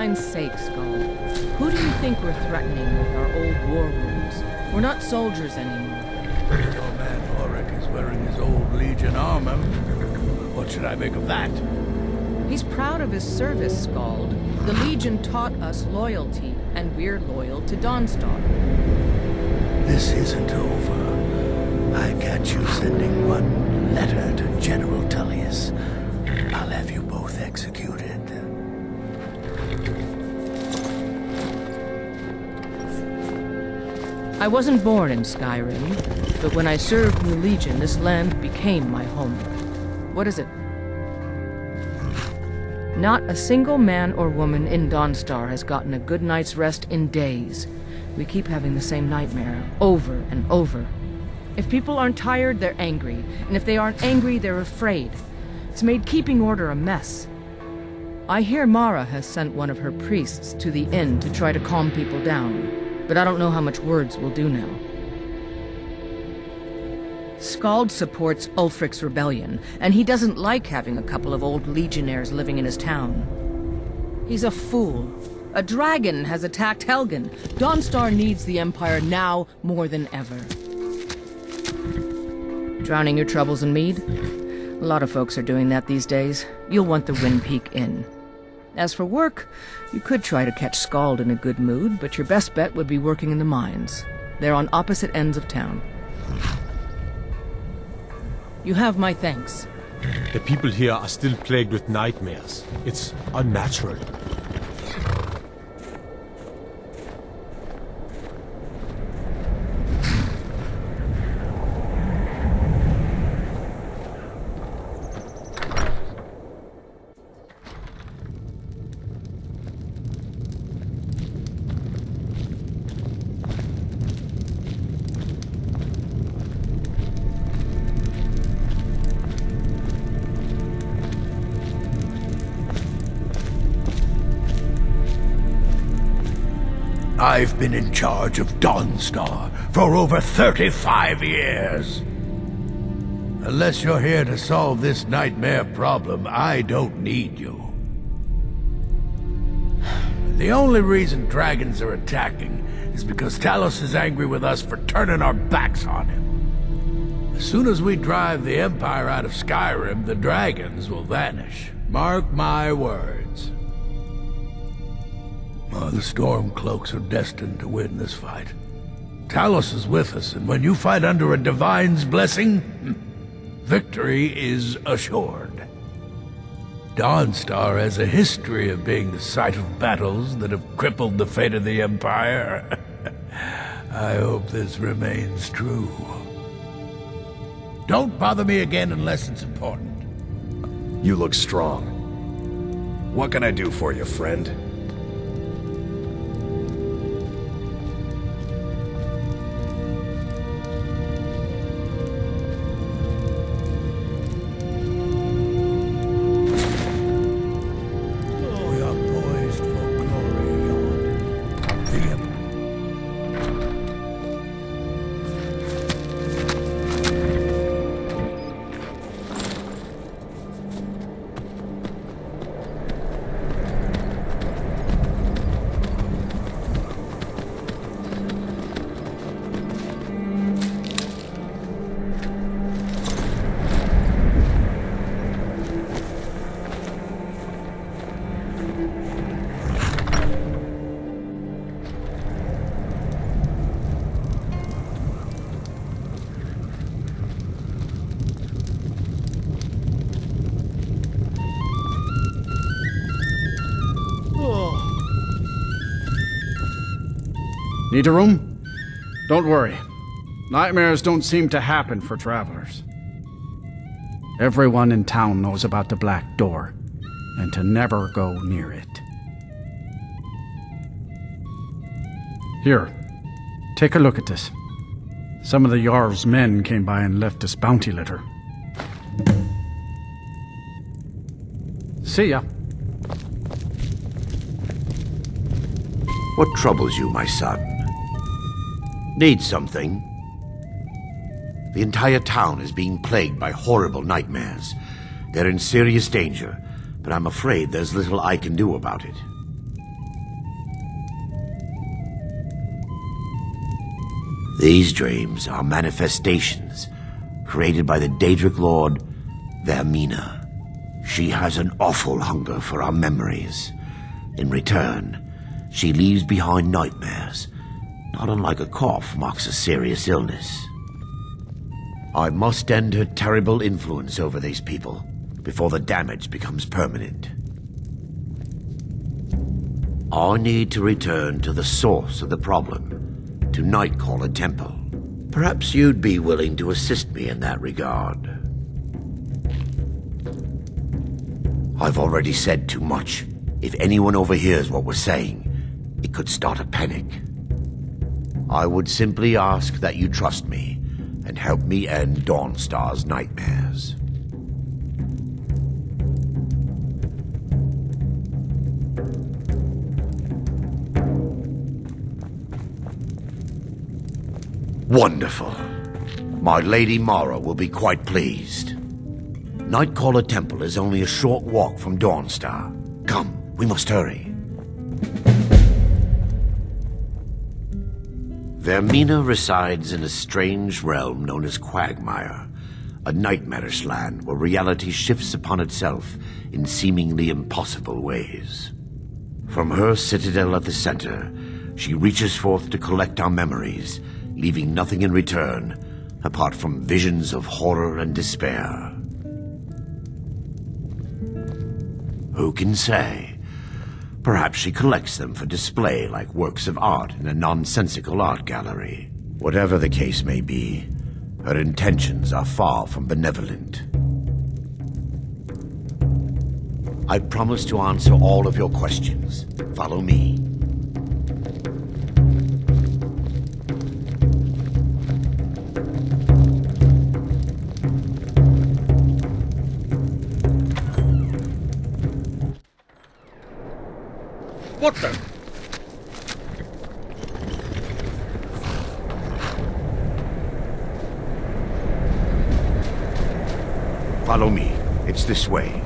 divine's sake, Skull, who do you think we're threatening with our old war wounds? We're not soldiers anymore. Your man Ulrich is wearing his old Legion armor. What should I make of that? He's proud of his service, Skald. The Legion taught us loyalty, and we're loyal to Dawnstar. This isn't over. I catch you sending one letter to General Tullius. I'll have you both executed. I wasn't born in Skyrim, but when I served in the Legion, this land became my home. What is it? Not a single man or woman in Dawnstar has gotten a good night's rest in days. We keep having the same nightmare, over and over. If people aren't tired, they're angry. And if they aren't angry, they're afraid. It's made keeping order a mess. I hear Mara has sent one of her priests to the inn to try to calm people down, but I don't know how much words will do now. Skald supports Ulfric's rebellion, and he doesn't like having a couple of old legionnaires living in his town. He's a fool. A dragon has attacked Helgen. Dawnstar needs the Empire now more than ever. Drowning your troubles in mead? A lot of folks are doing that these days. You'll want the Wind Peak Inn. As for work, you could try to catch Skald in a good mood, but your best bet would be working in the mines. They're on opposite ends of town. You have my thanks. The people here are still plagued with nightmares. It's unnatural. I've been in charge of Dawnstar for over 35 years. Unless you're here to solve this nightmare problem, I don't need you. The only reason dragons are attacking is because Talos is angry with us for turning our backs on him. As soon as we drive the Empire out of Skyrim, the dragons will vanish. Mark my words. The Stormcloaks are destined to win this fight. Talos is with us, and when you fight under a divine's blessing, victory is assured. Dawnstar has a history of being the site of battles that have crippled the fate of the Empire. I hope this remains true. Don't bother me again unless it's important. You look strong. What can I do for you, friend? Need a room? Don't worry. Nightmares don't seem to happen for travelers. Everyone in town knows about the Black Door, and to never go near it. Here, take a look at this. Some of the Jarl's men came by and left us bounty litter. See ya. What troubles you, my son? Need something? The entire town is being plagued by horrible nightmares. They're in serious danger, but I'm afraid there's little I can do about it. These dreams are manifestations created by the Daedric Lord, Vaermina. She has an awful hunger for our memories. In return, she leaves behind nightmares, not unlike a cough marks a serious illness. I must end her terrible influence over these people before the damage becomes permanent. I need to return to the source of the problem, to Nightcaller Temple. Perhaps you'd be willing to assist me in that regard. I've already said too much. If anyone overhears what we're saying, it could start a panic. I would simply ask that you trust me and help me end Dawnstar's nightmares. Wonderful. My Lady Mara will be quite pleased. Nightcaller Temple is only a short walk from Dawnstar. Come, we must hurry. Vaermina resides in a strange realm known as Quagmire, a nightmarish land where reality shifts upon itself in seemingly impossible ways. From her citadel at the center, she reaches forth to collect our memories, leaving nothing in return apart from visions of horror and despair. Who can say? Perhaps she collects them for display like works of art in a nonsensical art gallery. Whatever the case may be, her intentions are far from benevolent. I promise to answer all of your questions. Follow me. What the? Follow me. It's this way.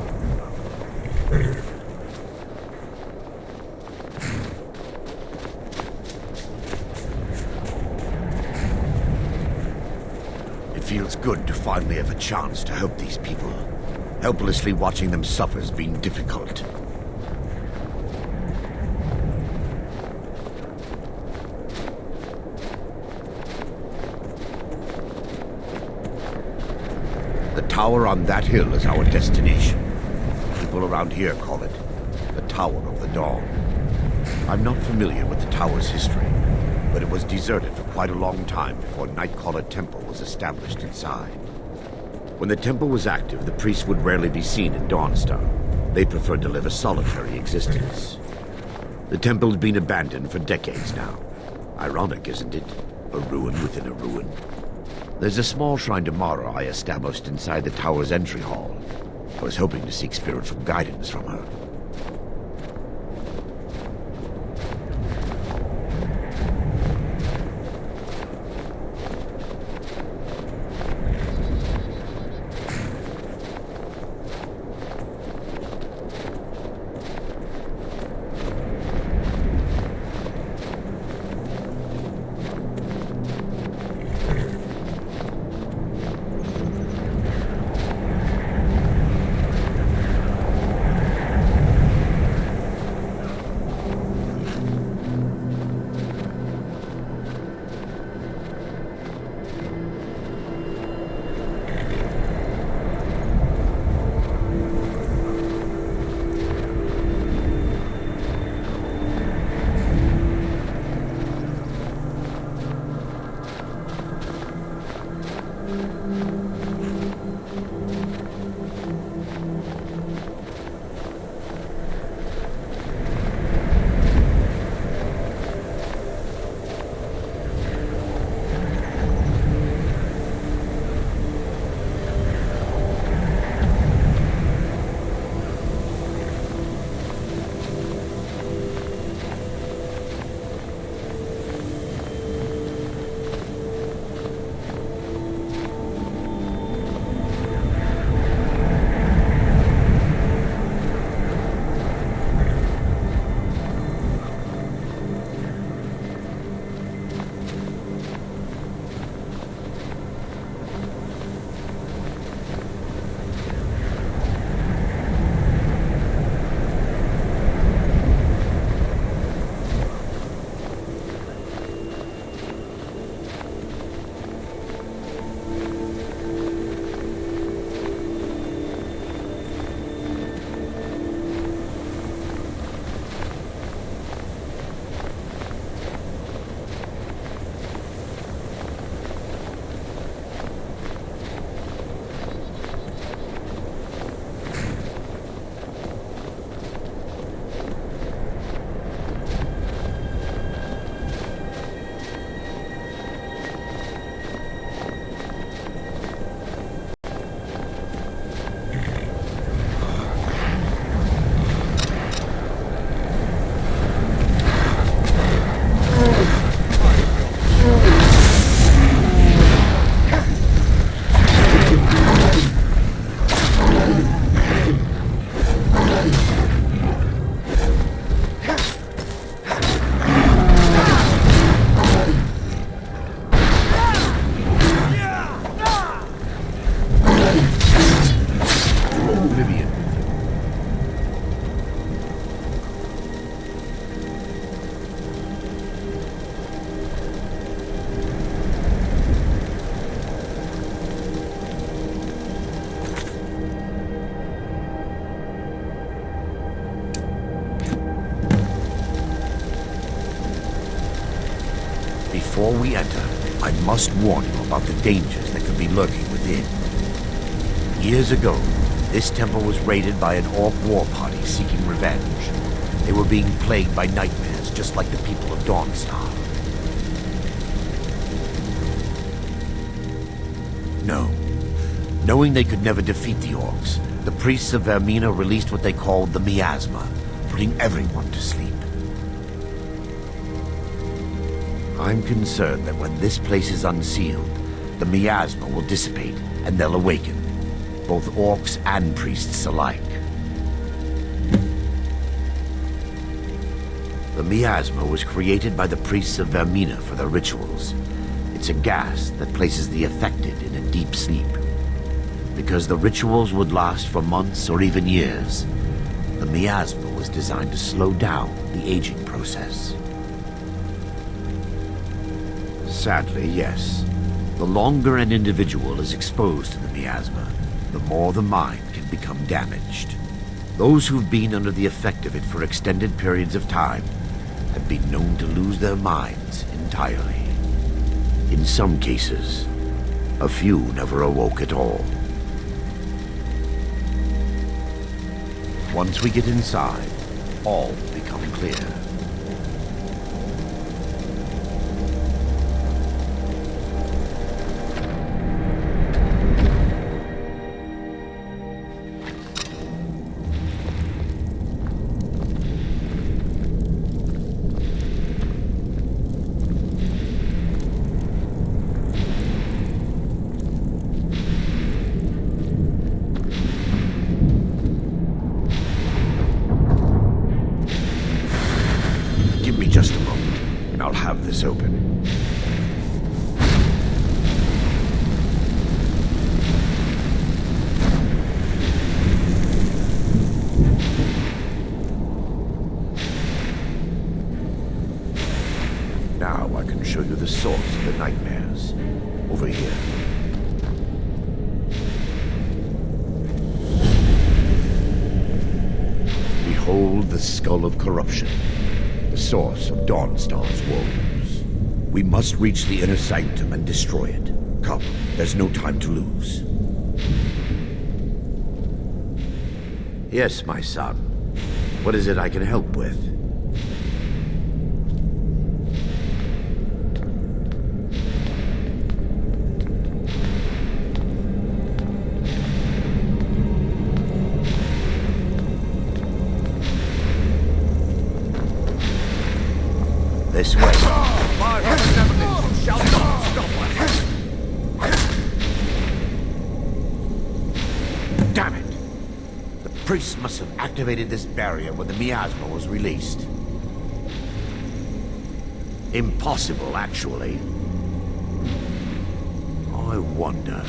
It feels good to finally have a chance to help these people. Helplessly watching them suffer has been difficult. The tower on that hill is our destination. People around here call it the Tower of the Dawn. I'm not familiar with the tower's history, but it was deserted for quite a long time before Nightcaller Temple was established inside. When the temple was active, the priests would rarely be seen in Dawnstar. They preferred to live a solitary existence. The temple's been abandoned for decades now. Ironic, isn't it? A ruin within a ruin. There's a small shrine to Mara I established inside the tower's entry hall. I was hoping to seek spiritual guidance from her. before we enter, I must warn you about the dangers that could be lurking within. Years ago, this temple was raided by an orc war party seeking revenge. They were being plagued by nightmares, just like the people of Dawnstar. No. Knowing they could never defeat the orcs, the priests of Vaermina released what they called the miasma, putting everyone to sleep. I'm concerned that when this place is unsealed, the miasma will dissipate and they'll awaken, both orcs and priests alike. The miasma was created by the priests of Vaermina for their rituals. It's a gas that places the affected in a deep sleep. Because the rituals would last for months or even years, the miasma was designed to slow down the aging process. Sadly, yes. The longer an individual is exposed to the miasma, the more the mind can become damaged. Those who've been under the effect of it for extended periods of time have been known to lose their minds entirely. In some cases, a few never awoke at all. Once we get inside, all will become clear. Just a moment, and I'll have this open. Now I can show you the source of the nightmares. Over here. Behold the Skull of Corruption. Source of Dawnstar's woes. We must reach the inner sanctum and destroy it. Come, there's no time to lose. Yes, my son. What is it I can help with? This way. My representatives shall not stop us. Damn it! The priests must have activated this barrier when the miasma was released. Impossible, actually. I wonder.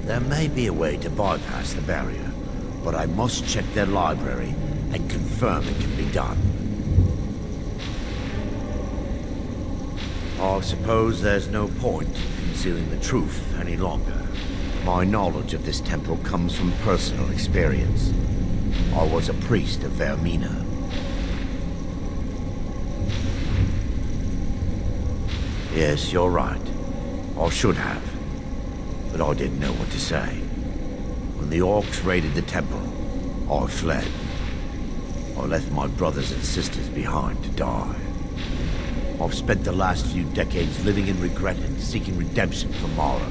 There may be a way to bypass the barrier, but I must check their library and confirm it can be done. I suppose there's no point in concealing the truth any longer. My knowledge of this temple comes from personal experience. I was a priest of Vaermina. Yes, you're right. I should have. But I didn't know what to say. When the orcs raided the temple, I fled. I left my brothers and sisters behind to die. I've spent the last few decades living in regret and seeking redemption from Mara.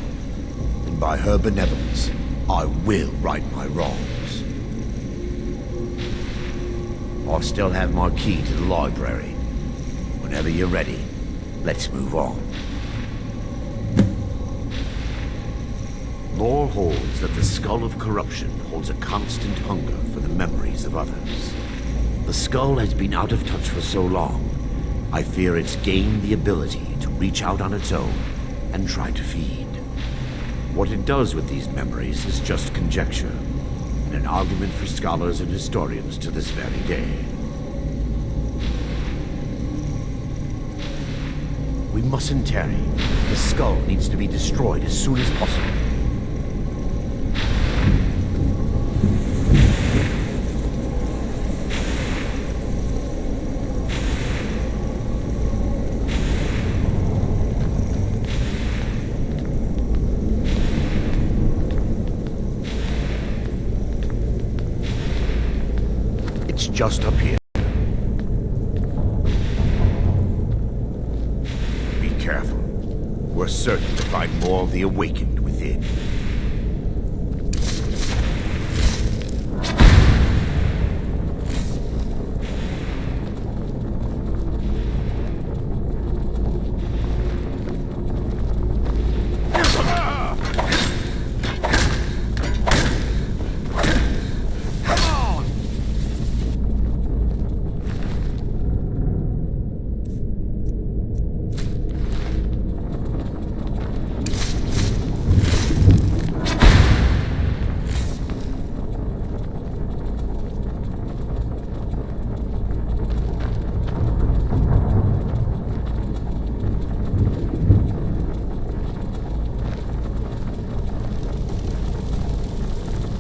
And by her benevolence, I will right my wrongs. I still have my key to the library. Whenever you're ready, let's move on. Lore holds that the Skull of Corruption holds a constant hunger for the memories of others. The skull has been out of touch for so long, I fear it's gained the ability to reach out on its own and try to feed. What it does with these memories is just conjecture, and an argument for scholars and historians to this very day. We mustn't tarry. The skull needs to be destroyed as soon as possible. just up here. Be careful. We're certain to find more of the awakened within.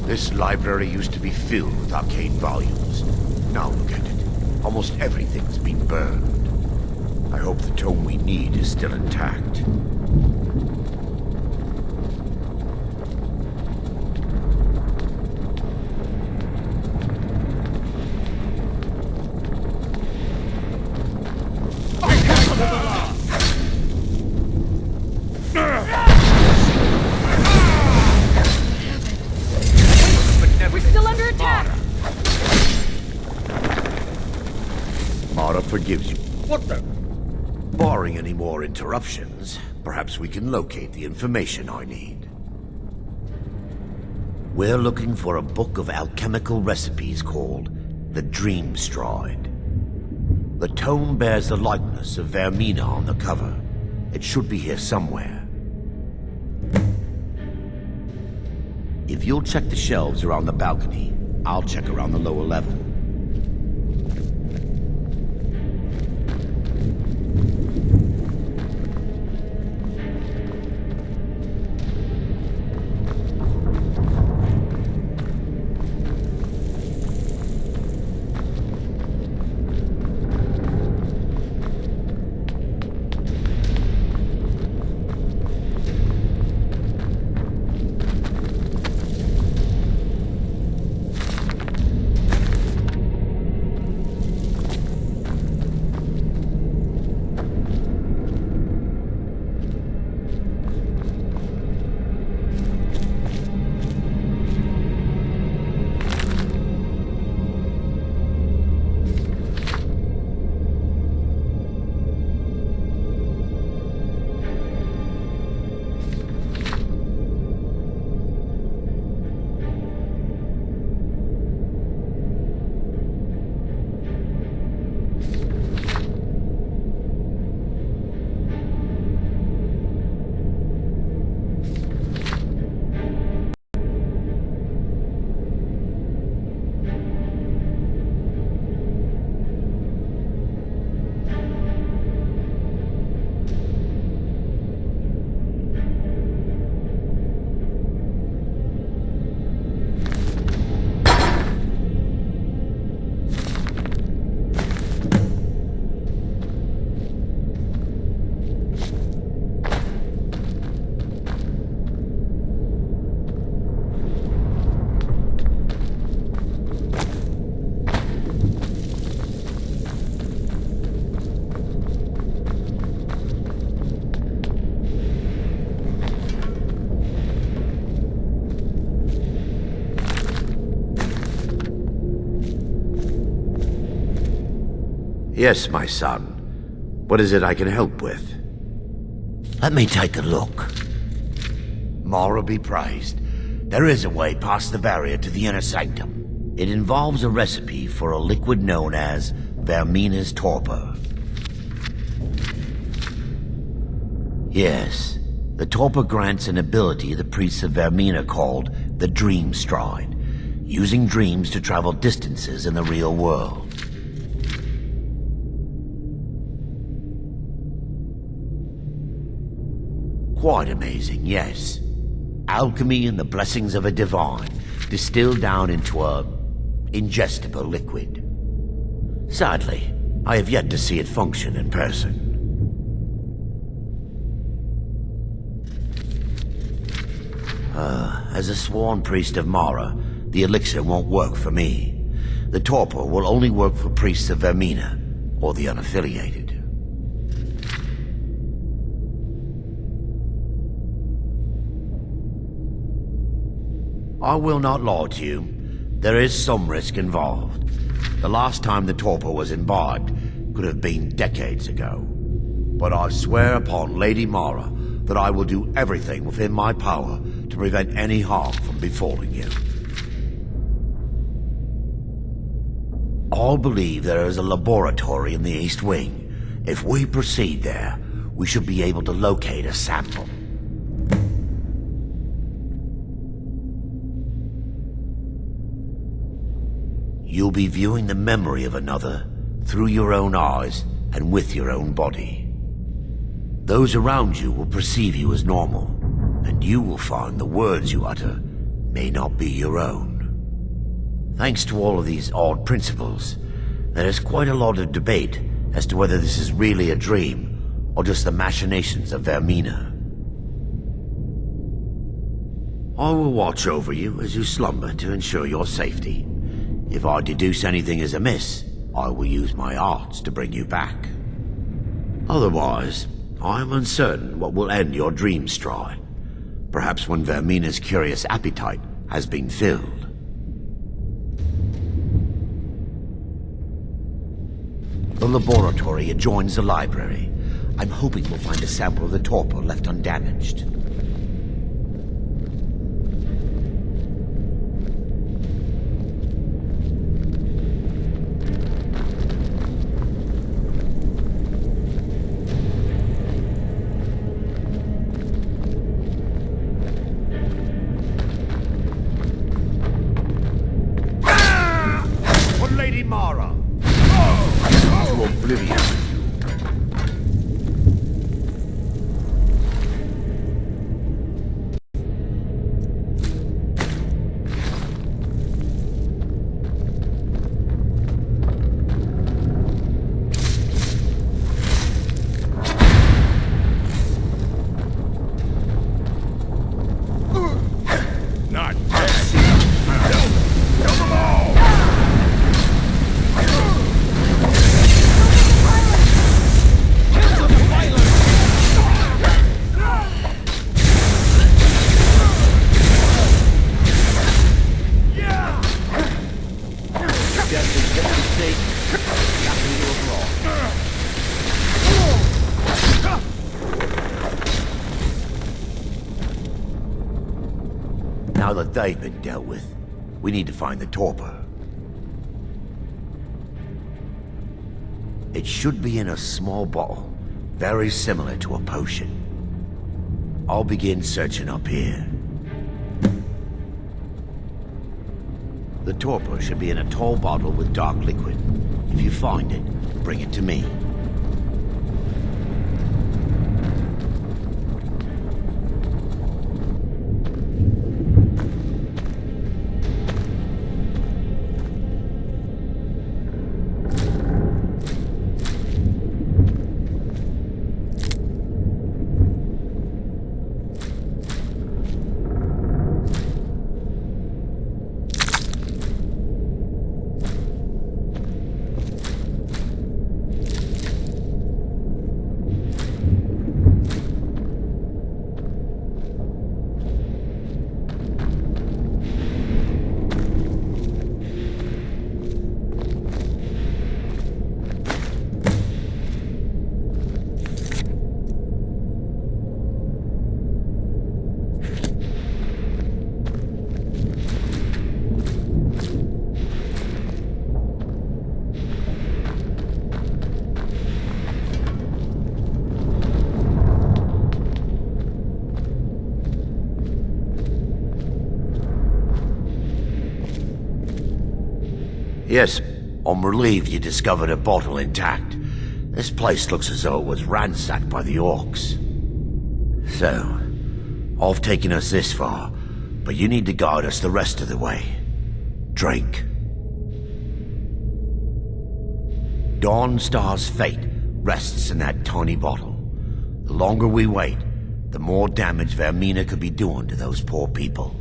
This library used to be filled with arcane volumes. Now look at it. Almost everything's been burned. I hope the tome we need is still intact. Forgives you. What the? Barring any more interruptions, perhaps we can locate the information I need. We're looking for a book of alchemical recipes called the Dream Stride. The tome bears the likeness of Vaermina on the cover. It should be here somewhere. If you'll check the shelves around the balcony, I'll check around the lower level. Yes, my son. What is it I can help with? Let me take a look. Mara be praised. There is a way past the barrier to the inner sanctum. It involves a recipe for a liquid known as Vaermina's torpor. Yes, the torpor grants an ability the priests of Vaermina called the Dream Stride, using dreams to travel distances in the real world. Quite amazing, yes. Alchemy and the blessings of a divine, distilled down into a ingestible liquid. Sadly, I have yet to see it function in person. As a sworn priest of Mara, the elixir won't work for me. The torpor will only work for priests of Vaermina, or the unaffiliated. I will not lie to you. There is some risk involved. The last time the torpor was imbibed could have been decades ago. But I swear upon Lady Mara that I will do everything within my power to prevent any harm from befalling you. I believe there is a laboratory in the East Wing. If we proceed there, we should be able to locate a sample. You'll be viewing the memory of another through your own eyes and with your own body. Those around you will perceive you as normal, and you will find the words you utter may not be your own. Thanks to all of these odd principles, there is quite a lot of debate as to whether this is really a dream or just the machinations of Vaermina. I will watch over you as you slumber to ensure your safety. If I deduce anything is amiss, I will use my arts to bring you back. Otherwise, I am uncertain what will end your dream stride. Perhaps when Vaermina's curious appetite has been filled. The laboratory adjoins the library. I'm hoping we'll find a sample of the torpor left undamaged. Lady Mara! To oblivion. Not dead. Kill them all! Now that they've been dealt with, we need to find the torpor. It should be in a small bottle, very similar to a potion. I'll begin searching up here. The torpor should be in a tall bottle with dark liquid. If you find it, bring it to me. Yes, I'm relieved you discovered a bottle intact. This place looks as though it was ransacked by the orcs. So, I've taken us this far, but you need to guide us the rest of the way. Drink. Dawnstar's fate rests in that tiny bottle. The longer we wait, the more damage Vaermina could be doing to those poor people.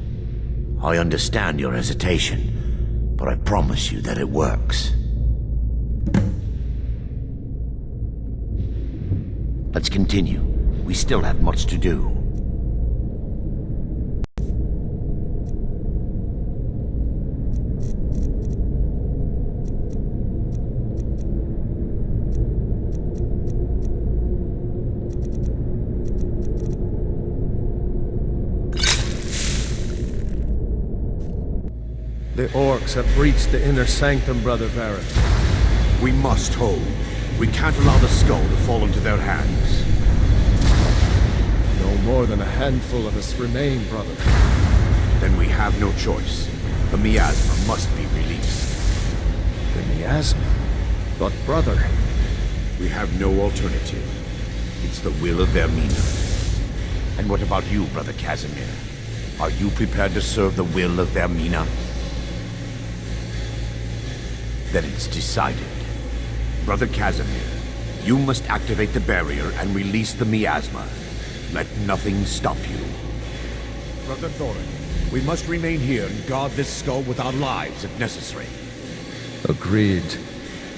I understand your hesitation, but I promise you that it works. Let's continue. We still have much to do. The orcs have breached the inner sanctum, Brother Varys. We must hold. We can't allow the skull to fall into their hands. No more than a handful of us remain, brother. Then we have no choice. The miasma must be released. The miasma? But brother... We have no alternative. It's the will of Vaermina. And what about you, Brother Casimir? Are you prepared to serve the will of Vaermina? Then it's decided. Brother Casimir, you must activate the barrier and release the miasma. Let nothing stop you. Brother Thorin, we must remain here and guard this skull with our lives if necessary. Agreed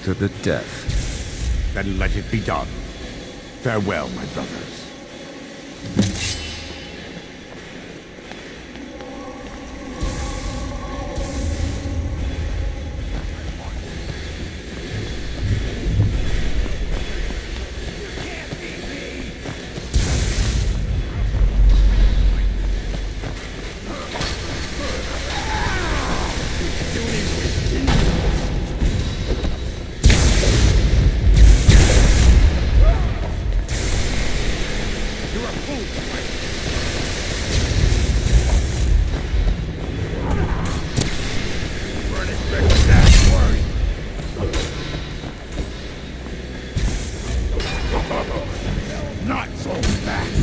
to the death. Then let it be done. Farewell, my brothers. Not so fast!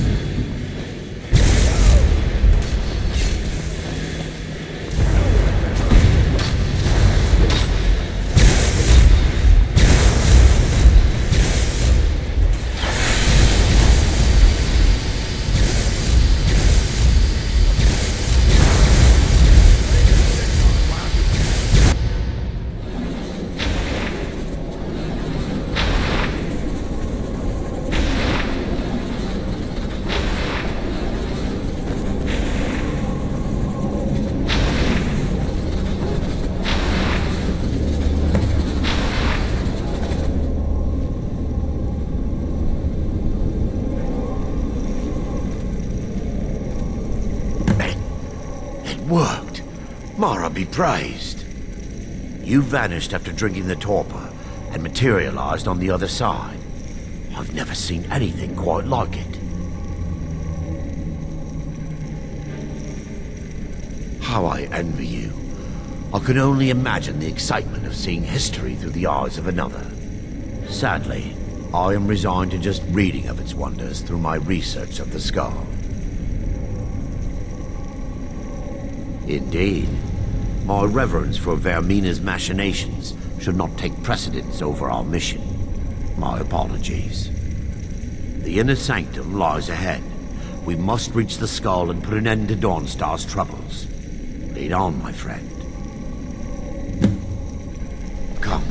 Worked. Mara be praised. You vanished after drinking the torpor and materialized on the other side. I've never seen anything quite like it. How I envy you. I can only imagine the excitement of seeing history through the eyes of another. Sadly, I am resigned to just reading of its wonders through my research of the skull. Indeed. My reverence for Vaermina's machinations should not take precedence over our mission. My apologies. The inner sanctum lies ahead. We must reach the skull and put an end to Dawnstar's troubles. Lead on, my friend. Come,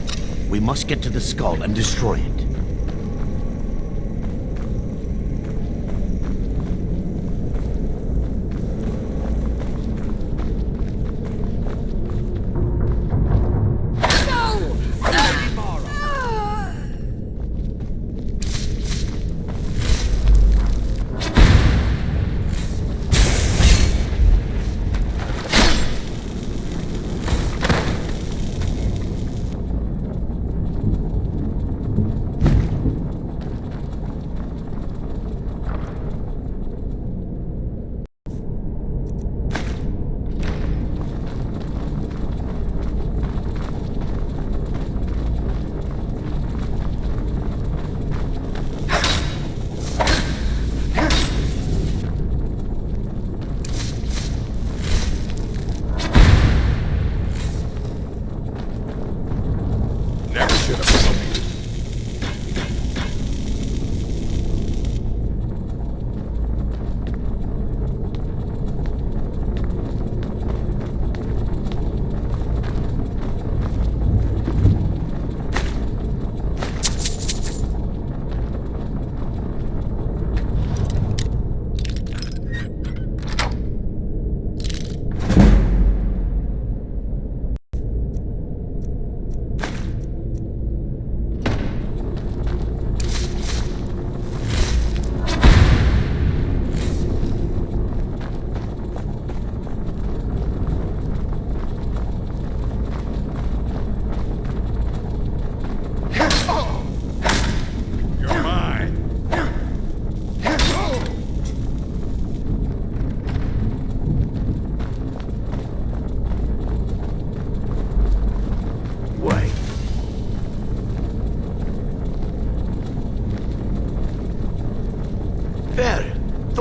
we must get to the skull and destroy it.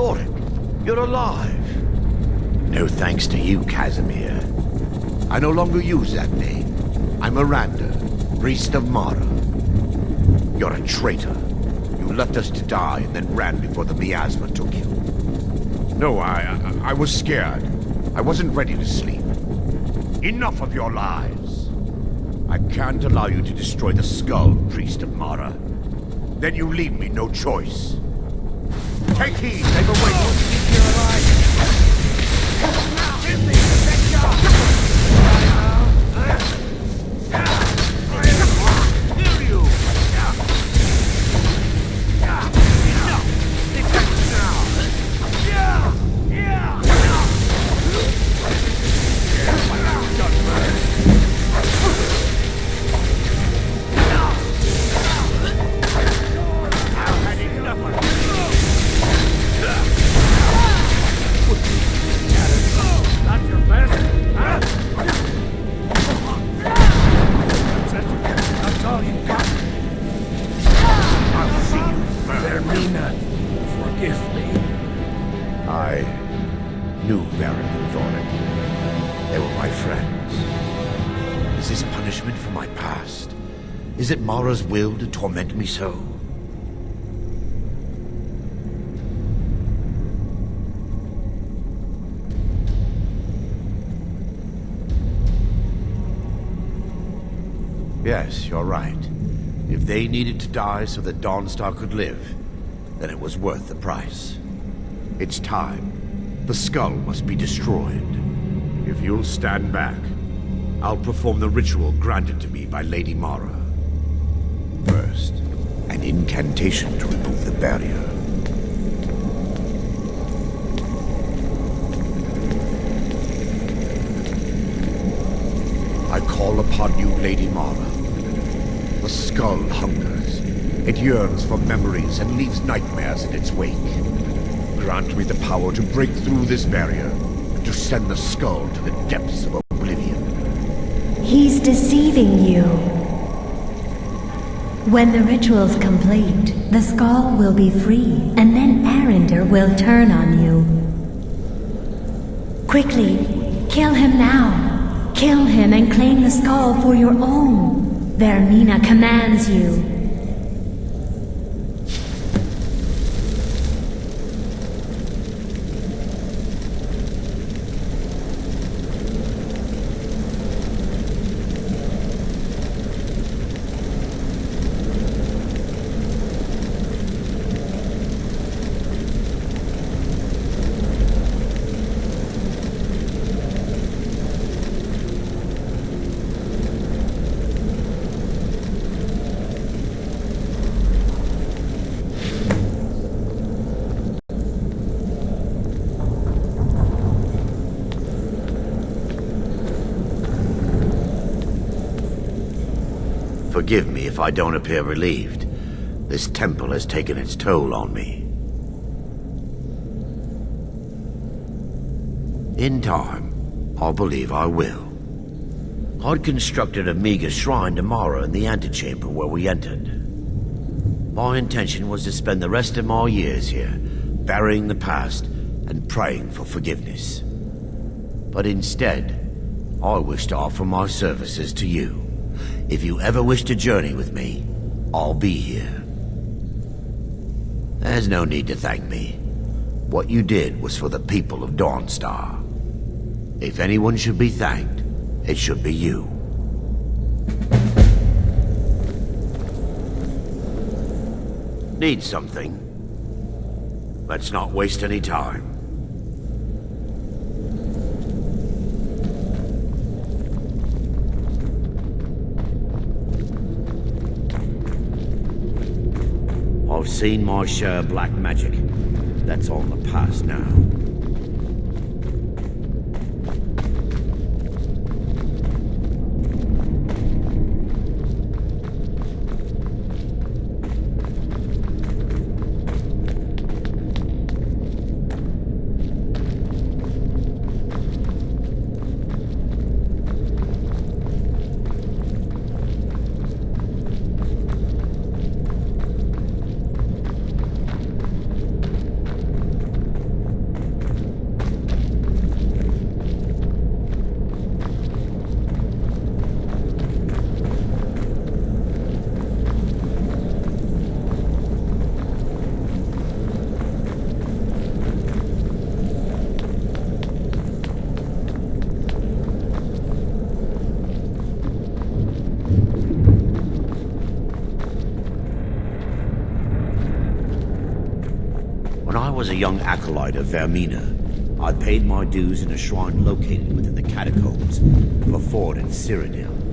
Thoric, you're alive. No thanks to you, Casimir. I no longer use that name. I'm Erandur, priest of Mara. You're a traitor. You left us to die and then ran before the miasma took you. No, I was scared. I wasn't ready to sleep. Enough of your lies. I can't allow you to destroy the skull, priest of Mara. Then you leave me no choice. Take heed, they've awakened to keep you alive. Give me the Vaermina, forgive me. I knew Vaermina and Thoric. They were my friends. Is this punishment for my past? Is it Mara's will to torment me so? Yes, you're right. If they needed to die so that Dawnstar could live, then it was worth the price. It's time. The skull must be destroyed. If you'll stand back, I'll perform the ritual granted to me by Lady Mara. First, an incantation to remove the barrier. I call upon you, Lady Mara. The skull hungers. It yearns for memories and leaves nightmares in its wake. Grant me the power to break through this barrier and to send the skull to the depths of oblivion. He's deceiving you. When the ritual's complete, the skull will be free, and then Erandur will turn on you. Quickly, kill him now. Kill him and claim the skull for your own. Vaermina commands you. Forgive me if I don't appear relieved. This temple has taken its toll on me. In time, I believe I will. I'd constructed a meager shrine to Mara in the antechamber where we entered. My intention was to spend the rest of my years here, burying the past and praying for forgiveness. But instead, I wish to offer my services to you. If you ever wish to journey with me, I'll be here. There's no need to thank me. What you did was for the people of Dawnstar. If anyone should be thanked, it should be you. Need something? Let's not waste any time. I've seen my share of black magic. That's all in the past now. was a young acolyte of Vaermina. I paid my dues in a shrine located within the catacombs of a fort in Cyrodiil.